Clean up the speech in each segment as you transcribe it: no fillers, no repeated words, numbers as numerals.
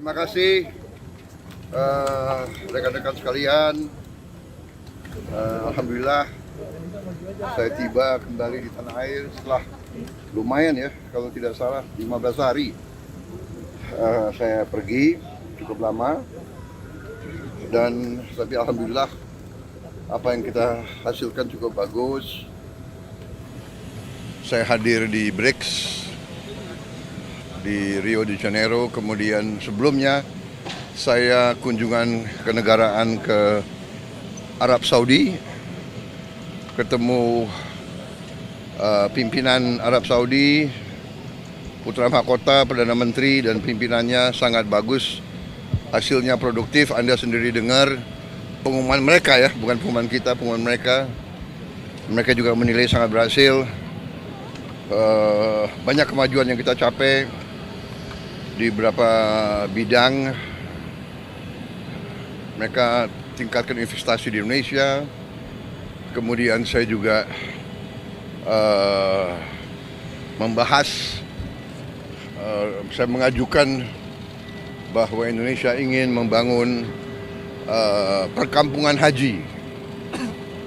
Terima kasih rekan-rekan sekalian. Alhamdulillah saya tiba kembali di tanah air setelah lumayan ya, kalau tidak salah 15 hari saya pergi, cukup lama. Dan tapi alhamdulillah apa yang kita hasilkan cukup bagus. Saya hadir di BRICS di Rio de Janeiro, kemudian sebelumnya saya kunjungan kenegaraan ke Arab Saudi, ketemu pimpinan Arab Saudi, Putra Mahkota, Perdana Menteri dan pimpinannya sangat bagus, hasilnya produktif. Anda sendiri dengar pengumuman mereka ya, bukan pengumuman kita, pengumuman mereka. Mereka juga menilai sangat berhasil. Banyak kemajuan yang kita capai di beberapa bidang. Mereka tingkatkan investasi di Indonesia. Kemudian saya juga membahas, saya mengajukan bahwa Indonesia ingin membangun perkampungan haji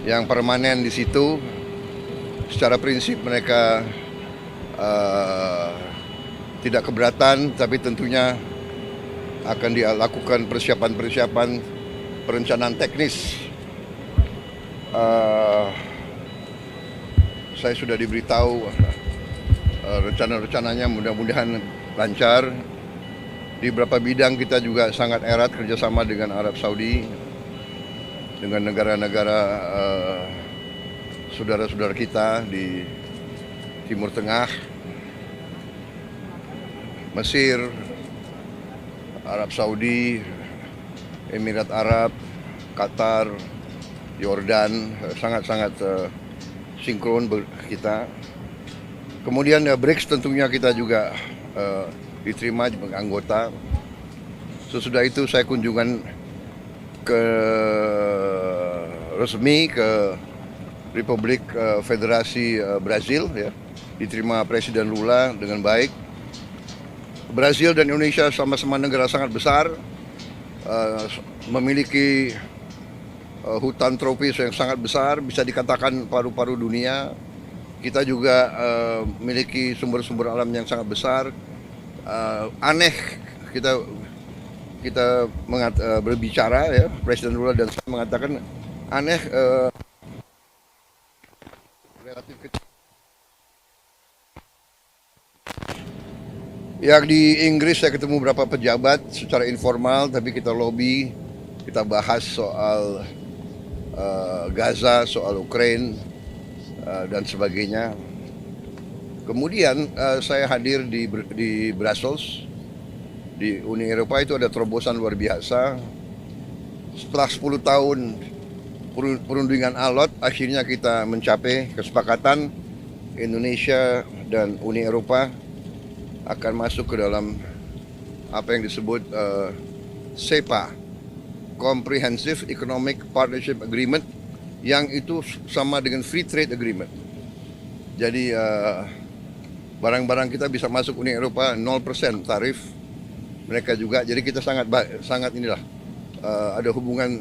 yang permanen di situ. Secara prinsip mereka tidak keberatan, tapi tentunya akan dilakukan persiapan-persiapan perencanaan teknis. Saya sudah diberitahu rencana-rencananya, mudah-mudahan lancar. Di beberapa bidang kita juga sangat erat kerjasama dengan Arab Saudi, dengan negara-negara saudara-saudara kita di Timur Tengah, Mesir, Arab Saudi, Emirat Arab, Qatar, Yordan, sangat-sangat sinkron kita. Kemudian BRICS tentunya kita juga diterima sebagai anggota. Sesudah itu saya kunjungan resmi ke Republik Federasi Brazil ya, diterima Presiden Lula dengan baik. Brazil dan Indonesia sama-sama negara sangat besar, memiliki hutan tropis yang sangat besar, bisa dikatakan paru-paru dunia. Kita juga memiliki sumber-sumber alam yang sangat besar. Aneh kita berbicara ya, Presiden Lula dan saya mengatakan aneh, relatif kecil. Yang di Inggris saya ketemu beberapa pejabat secara informal, tapi kita lobby, kita bahas soal Gaza, soal Ukraina dan sebagainya. Kemudian saya hadir di Brussels, di Uni Eropa. Itu ada terobosan luar biasa. Setelah 10 tahun perundingan alot, akhirnya kita mencapai kesepakatan Indonesia dan Uni Eropa akan masuk ke dalam apa yang disebut CEPA, Comprehensive Economic Partnership Agreement, yang itu sama dengan Free Trade Agreement. Jadi barang-barang kita bisa masuk Uni Eropa 0% tarif, mereka juga. Jadi kita sangat inilah ada hubungan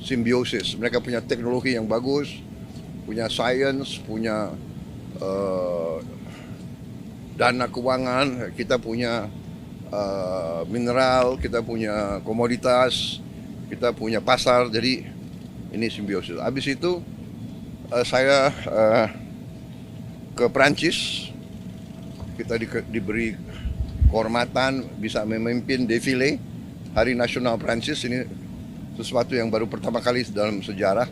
simbiosis. Mereka punya teknologi yang bagus, punya sains, punya dana keuangan, kita punya mineral, kita punya komoditas, kita punya pasar. Jadi ini simbiosis. Habis itu saya ke Prancis. Kita diberi kehormatan bisa memimpin defile Hari Nasional Prancis. Ini sesuatu yang baru pertama kali dalam sejarah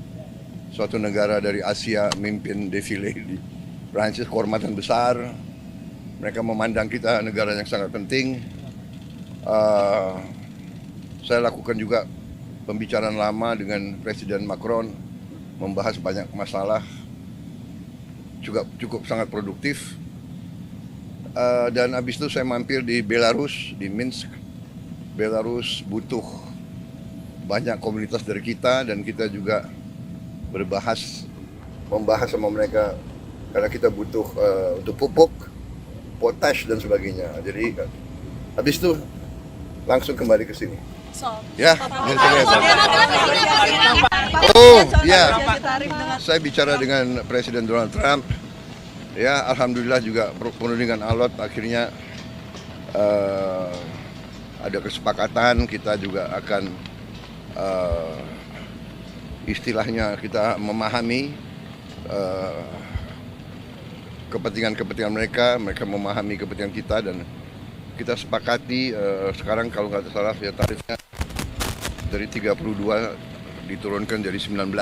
suatu negara dari Asia memimpin defile di Prancis. Kehormatan besar. Mereka memandang kita negara yang sangat penting. Saya lakukan juga pembicaraan lama dengan Presiden Macron, membahas banyak masalah, juga cukup sangat produktif. Dan habis itu saya mampir di Belarus, di Minsk. Belarus butuh banyak komunitas dari kita, dan kita juga membahas sama mereka, karena kita butuh untuk pupuk, potash dan sebagainya. Jadi habis itu langsung kembali ke sini. So, Ya, saya bicara dengan Presiden Donald Trump. Ya, alhamdulillah juga penuh dengan alot. Akhirnya ada kesepakatan, kita juga akan istilahnya kita memahami kepentingan mereka memahami kepentingan kita, dan kita sepakati sekarang kalau nggak salah ya tarifnya dari 32 diturunkan jadi 19.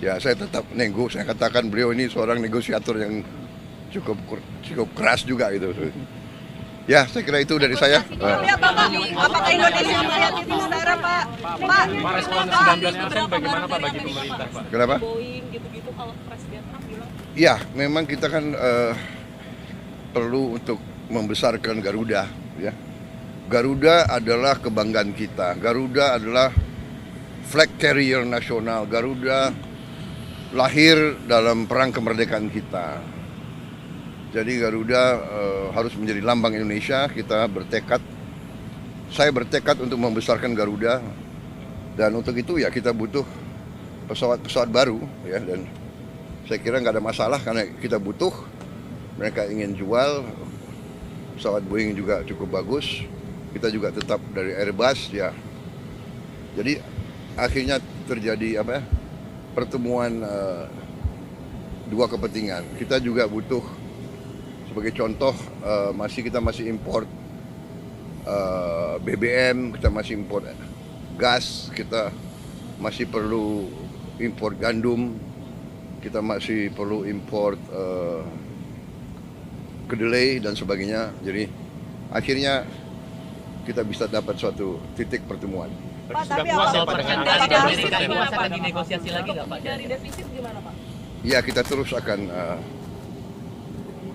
Ya, saya tetap nego, saya katakan beliau ini seorang negosiator yang cukup keras juga gitu. Ya, saya kira itu dari saya. apakah Indonesia melihat itu secara Pak? Pak, respon 19% bagaimana Pak bagi pemerintah Pak? Kenapa? Boeing gitu-gitu kalau Presiden Trump bilang. Ya, memang kita kan perlu untuk membesarkan Garuda. Ya, Garuda adalah kebanggaan kita. Garuda adalah flag carrier nasional. Garuda lahir dalam perang kemerdekaan kita. Jadi Garuda harus menjadi lambang Indonesia. Kita bertekad, saya bertekad untuk membesarkan Garuda, dan untuk itu ya kita butuh pesawat-pesawat baru ya, dan saya kira nggak ada masalah karena kita butuh. Mereka ingin jual pesawat Boeing juga cukup bagus. Kita juga tetap dari Airbus ya. Jadi akhirnya terjadi apa ya, pertemuan dua kepentingan. Kita juga butuh, sebagai contoh, kita masih import BBM, kita masih import gas, kita masih perlu import gandum, kita masih perlu import kedelai dan sebagainya. Jadi akhirnya kita bisa dapat suatu titik pertemuan. Pak, Sudah tapi puas ya apa Pak dengan dari angka defisit Amerika gimana ini? Pak? lagi negosiasi lagi nggak Pak? Dari defisit gimana Pak? Ya, kita terus akan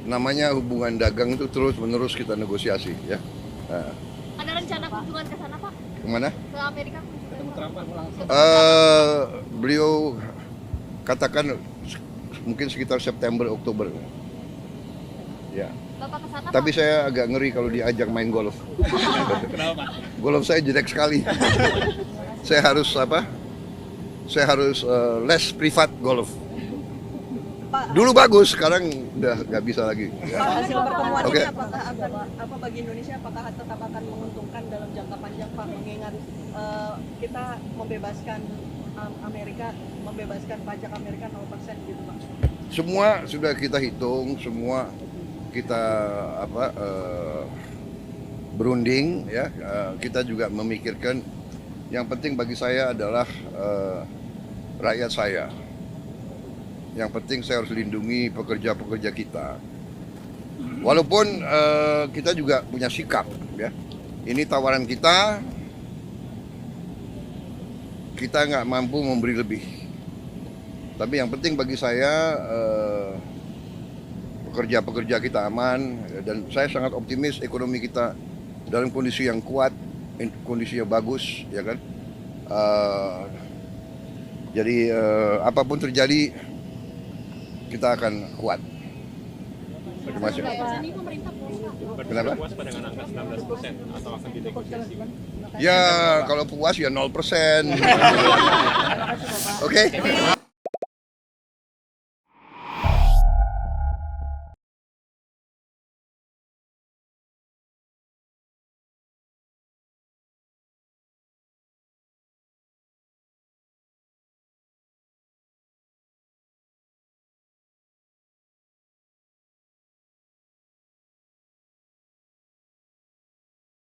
namanya hubungan dagang itu terus-menerus kita negosiasi ya. Ada rencana kunjungan ke sana Pak? Kemana? Ke Amerika kunjungan? Beliau katakan mungkin sekitar September Oktober. Ya. Bapak ke sana Tapi Pak? saya agak ngeri kalau diajak main golf. Kenapa? Golf saya jelek sekali. Saya harus apa? Saya harus les privat golf. Pak, Dulu bagus, sekarang udah nggak bisa lagi. Ya. Pak, hasil pertemuan Oke. ini apakah akan bagi Indonesia apakah tetap akan menguntungkan dalam jangka panjang Pak, mengingat kita membebaskan Amerika, membebaskan pajak Amerika 0% gitu Pak? Semua sudah kita hitung, semua kita berunding ya. Kita juga memikirkan yang penting bagi saya adalah rakyat saya. Yang penting saya harus lindungi pekerja-pekerja kita. Walaupun kita juga punya sikap ya. Ini tawaran kita nggak mampu memberi lebih. Tapi yang penting bagi saya pekerja-pekerja kita aman, dan saya sangat optimis ekonomi kita dalam kondisi yang kuat, kondisi yang bagus, ya kan. Jadi apapun terjadi kita akan kuat. Terima kasih. Ini pemerintah puas Pak. Kenapa? Puas Pak dengan angka 19% atau akan dinegosiasi? Ya kalau puas ya 0%. Oke.